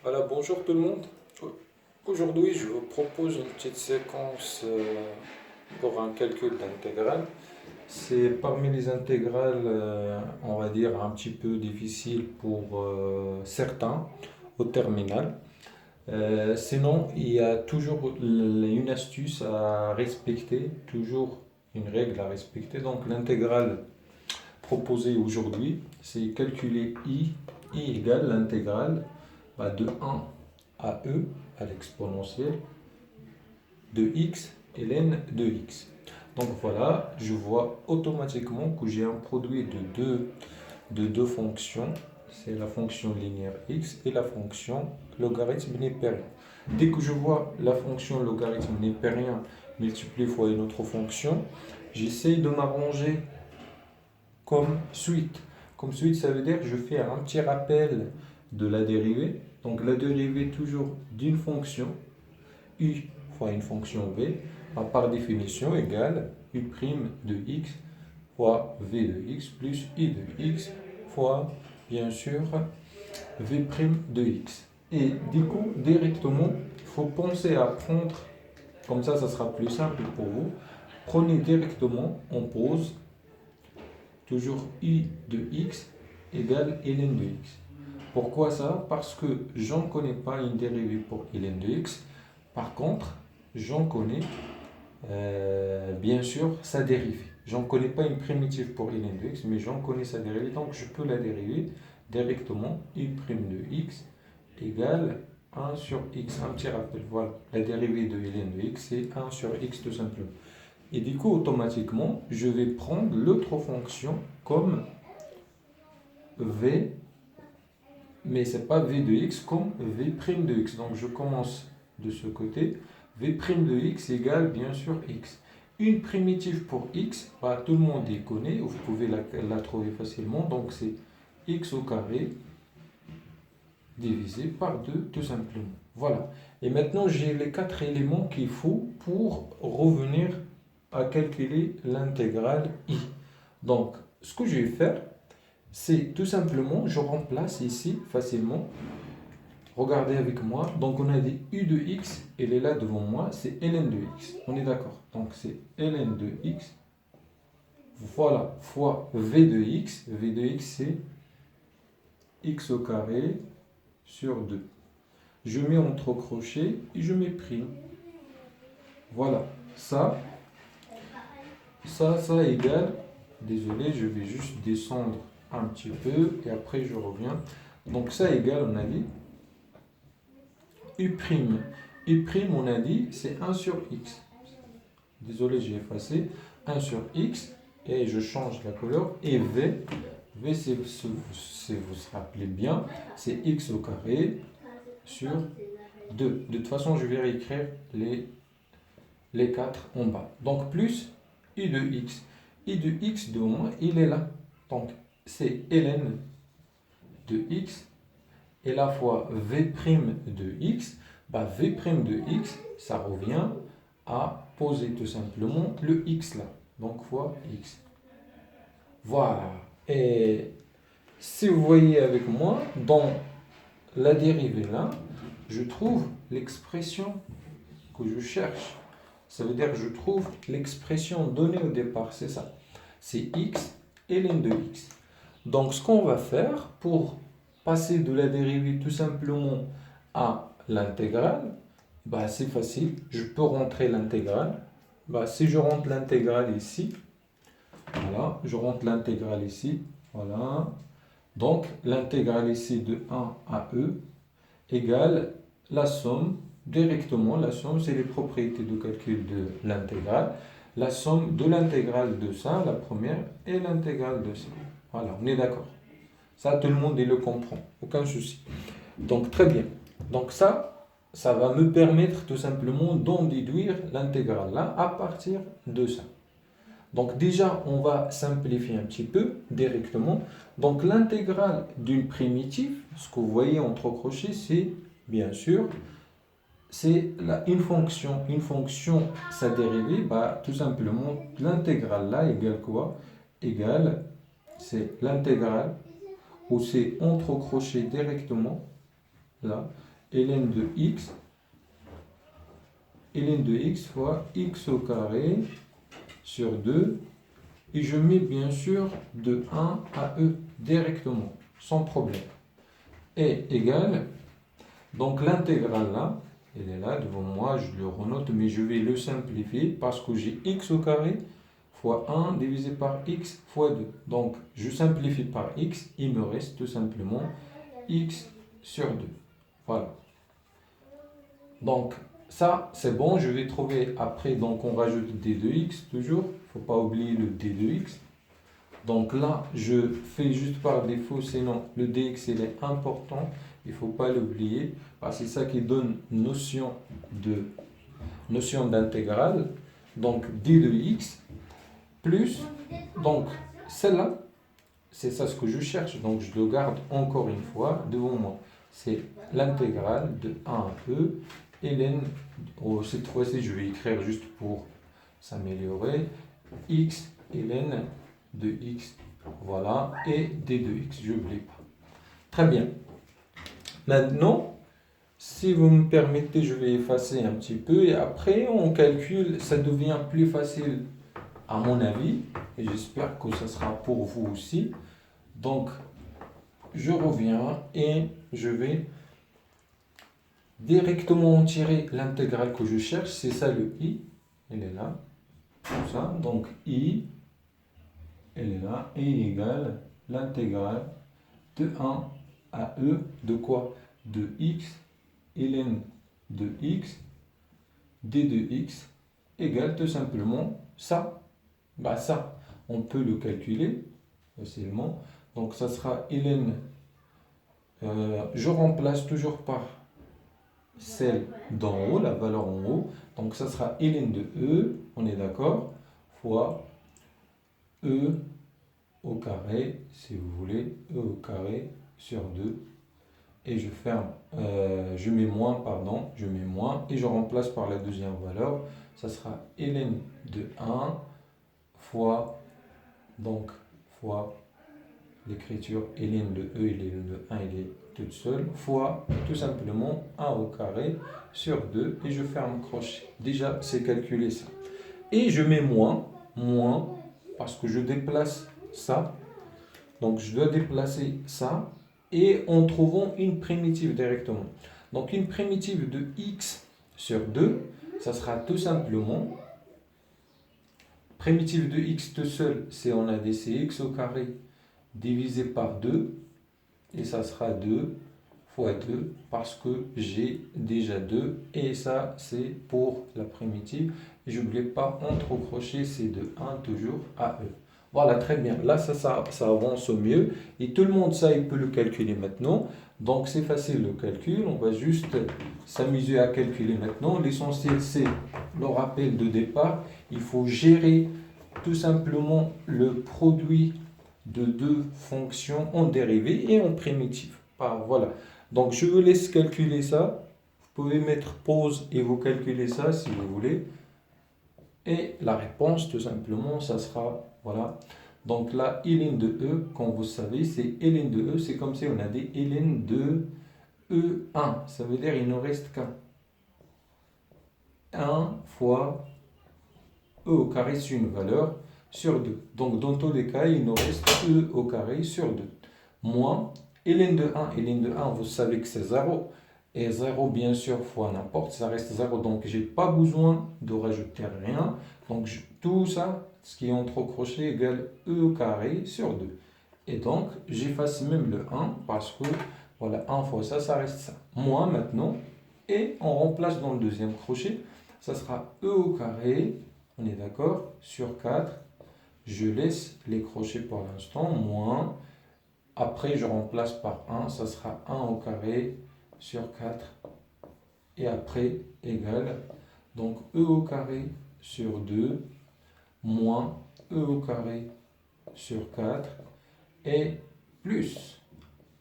Voilà, bonjour tout le monde. Aujourd'hui, je vous propose une petite séquence pour un calcul d'intégrale. C'est parmi les intégrales, on va dire, un petit peu difficiles pour certains au terminal. Sinon, il y a toujours une astuce à respecter, toujours une règle à respecter. Donc, l'intégrale proposée aujourd'hui, c'est calculer i égale l'intégrale de 1 à e à l'exponentielle de x et ln de x. Donc voilà, je vois automatiquement que j'ai un produit de deux fonctions. C'est la fonction linéaire x et la fonction logarithme népérien. Dès que je vois la fonction logarithme népérien multipliée fois une autre fonction, j'essaie de m'arranger comme suite. Comme suite, ça veut dire que je fais un petit rappel de la dérivée. Donc la dérivée toujours d'une fonction u fois une fonction v, par définition égale u' de x fois v de x plus i de x fois, bien sûr, v' de x. Et du coup, directement, il faut penser à prendre, comme ça sera plus simple pour vous. Prenez directement, on pose toujours i de x égale ln de x. Pourquoi ça? Parce que j'en connais pas une dérivée pour ln de x. Par contre, j'en connais bien sûr sa dérivée. J'en connais pas une primitive pour ln de x, mais j'en connais sa dérivée, donc je peux la dériver directement. U' de x égale 1 sur x. Un petit rappel, voilà. La dérivée de ln de x, c'est 1 sur x tout simplement. Et du coup, automatiquement, je vais prendre l'autre fonction comme v, mais ce n'est pas v de x comme v' de x. Donc je commence de ce côté. v' de x égale bien sûr x. Une primitive pour x, tout le monde y connaît, vous pouvez la trouver facilement. Donc c'est x au carré divisé par 2 tout simplement. Voilà. Et maintenant j'ai les quatre éléments qu'il faut pour revenir à calculer l'intégrale i. Donc ce que je vais faire, c'est tout simplement, je remplace ici facilement. Regardez avec moi. Donc on a dit u de x, elle est là devant moi, c'est ln de x. On est d'accord. Donc c'est ln de x, voilà, fois v de x. v de x, c'est x au carré sur 2. Je mets entre crochets et je mets prime. Voilà. Ça égale, désolé, je vais juste descendre un petit peu et après je reviens. Donc ça égale, on a dit, u'. U', on a dit, c'est 1 sur x. Désolé, j'ai effacé. 1 sur x et je change la couleur. Et v, si vous vous rappelez bien, c'est x au carré sur 2. De toute façon, je vais réécrire les 4 en bas. Donc plus i de x. I de x de moins, il est là. Donc c'est ln de x et la fois v' de x. V' de x, ça revient à poser tout simplement le x là. Donc fois x. Voilà. Et si vous voyez avec moi, dans la dérivée là, je trouve l'expression que je cherche. Ça veut dire que je trouve l'expression donnée au départ, c'est ça. C'est x et ln de x. Donc ce qu'on va faire pour passer de la dérivée tout simplement à l'intégrale, c'est facile. Je peux rentrer l'intégrale. Si je rentre l'intégrale ici, voilà, je rentre l'intégrale ici, voilà. Donc l'intégrale ici de 1 à e égale la somme, directement, la somme, c'est les propriétés de calcul de l'intégrale. La somme de l'intégrale de ça, la première, et l'intégrale de ça. Voilà, on est d'accord. Ça, tout le monde il le comprend, aucun souci. Donc, très bien. Donc ça va me permettre tout simplement d'en déduire l'intégrale là à partir de ça. Donc déjà, on va simplifier un petit peu directement. Donc l'intégrale d'une primitive, ce que vous voyez entre crochets, c'est bien sûr, c'est une fonction. Une fonction, sa dérivée, tout simplement, l'intégrale là égale quoi? Égale, c'est l'intégrale, ou c'est entre crochets directement, là, ln de x fois x au carré sur 2. Et je mets bien sûr de 1 à e directement, sans problème. Et égale, donc l'intégrale là, elle est là devant moi, je le renote, mais je vais le simplifier parce que j'ai x au carré fois 1 divisé par x fois 2. Donc je simplifie par x, il me reste tout simplement x sur 2. Voilà. Donc ça c'est bon, je vais trouver après, donc on rajoute d de x toujours, il ne faut pas oublier le d de x. Donc là, je fais juste par défaut, sinon le dx il est important, il ne faut pas l'oublier, parce que c'est ça qui donne notion d'intégrale. Donc d de x plus, donc celle-là, c'est ça ce que je cherche, donc je le garde encore une fois devant moi. C'est l'intégrale de 1 à e, ln, cette fois-ci je vais écrire juste pour s'améliorer, x ln de x, voilà, et d de x, je n'oublie pas. Très bien. Maintenant, si vous me permettez, je vais effacer un petit peu et après on calcule, ça devient plus facile à mon avis, et j'espère que ça sera pour vous aussi. Donc, je reviens et je vais directement en tirer l'intégrale que je cherche, c'est ça le i, elle est là, comme ça, donc i, elle est là, et égale l'intégrale de 1 à e de quoi? De x, ln de x, d de x, égale tout simplement ça. Bah ça, on peut le calculer facilement. Donc ça sera ln, je remplace toujours par celle d'en haut, la valeur en haut. Donc ça sera ln de e, on est d'accord, fois e au carré, si vous voulez, e au carré sur 2. Et je ferme, je mets moins, pardon, je mets moins, et je remplace par la deuxième valeur. Ça sera ln de 1 fois, donc, fois l'écriture ln de e et ln de 1, il est toute seule, fois tout simplement 1 au carré sur 2, et je ferme crochet. Déjà, c'est calculé ça. Et je mets moins, parce que je déplace ça. Donc, je dois déplacer ça, et en trouvant une primitive directement. Donc, une primitive de x sur 2, ça sera tout simplement, primitive de x tout seul, c'est on a des cx au carré divisé par 2, et ça sera 2 fois 2, parce que j'ai déjà 2, et ça c'est pour la primitive. Je n'oublie pas, entre crochets, c'est de 1 toujours à e. Voilà, très bien. Là, ça avance au mieux. Et tout le monde, ça, il peut le calculer maintenant. Donc, c'est facile le calcul. On va juste s'amuser à calculer maintenant. L'essentiel, c'est le rappel de départ. Il faut gérer tout simplement le produit de deux fonctions en dérivée et en primitive. Ah, voilà. Donc, je vous laisse calculer ça. Vous pouvez mettre pause et vous calculez ça si vous voulez. Et la réponse, tout simplement, ça sera, voilà. Donc là, ln de e, comme vous savez, c'est ln de e, c'est comme si on a des ln de e1. Ça veut dire qu'il ne reste qu'un. 1 fois e au carré, c'est une valeur sur 2. Donc dans tous les cas, il nous reste e au carré sur 2. Moins ln de 1, ln de 1, vous savez que c'est 0. Et 0, bien sûr, fois n'importe, ça reste 0. Donc, je n'ai pas besoin de rajouter rien. Donc, tout ça, ce qui est entre crochets, égale e au carré sur 2. Et donc, j'efface même le 1 parce que, voilà, 1 fois ça, ça reste ça. Moins maintenant. Et on remplace dans le deuxième crochet. Ça sera e au carré, on est d'accord, sur 4. Je laisse les crochets pour l'instant, moins. Après, je remplace par 1, ça sera 1 au carré sur 4, et après égale, donc e au carré sur 2 moins e au carré sur 4 et plus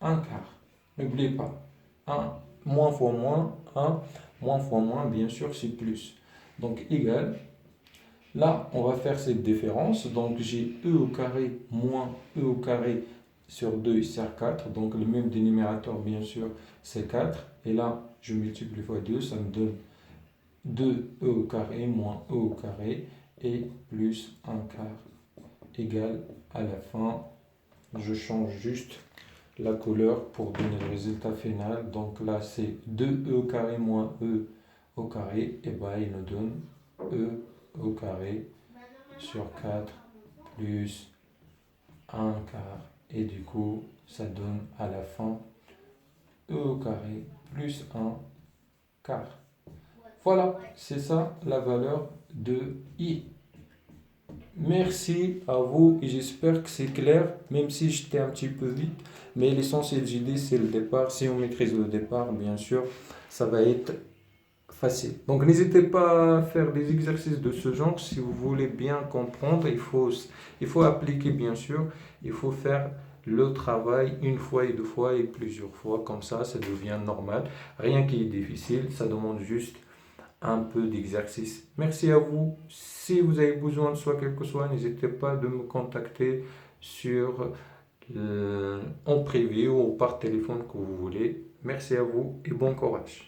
1 quart. N'oubliez pas, 1 moins fois moins, 1 moins fois moins, bien sûr c'est plus. Donc égal, là on va faire cette différence, donc j'ai e au carré moins e au carré sur 2, il sert 4. Donc le même dénominateur, bien sûr, c'est 4. Et là, je multiplie fois 2, ça me donne 2e au carré moins e au carré et plus 1 quart égale à la fin. Je change juste la couleur pour donner le résultat final. Donc là, c'est 2e au carré moins e au carré. Et bien, il nous donne e au carré sur 4 plus 1 quart. Et du coup, ça donne à la fin e au carré plus 1 quart. Voilà, c'est ça la valeur de i. Merci à vous et j'espère que c'est clair, même si j'étais un petit peu vite. Mais l'essentiel, j'ai dit, c'est le départ. Si on maîtrise le départ, bien sûr, ça va être facile. Donc n'hésitez pas à faire des exercices de ce genre si vous voulez bien comprendre. Il faut appliquer, bien sûr. Il faut faire le travail une fois et deux fois et plusieurs fois. Comme ça devient normal. Rien qui est difficile, ça demande juste un peu d'exercice. Merci à vous. Si vous avez besoin de soit quel que soit, n'hésitez pas de me contacter sur en privé ou par téléphone que vous voulez. Merci à vous et bon courage.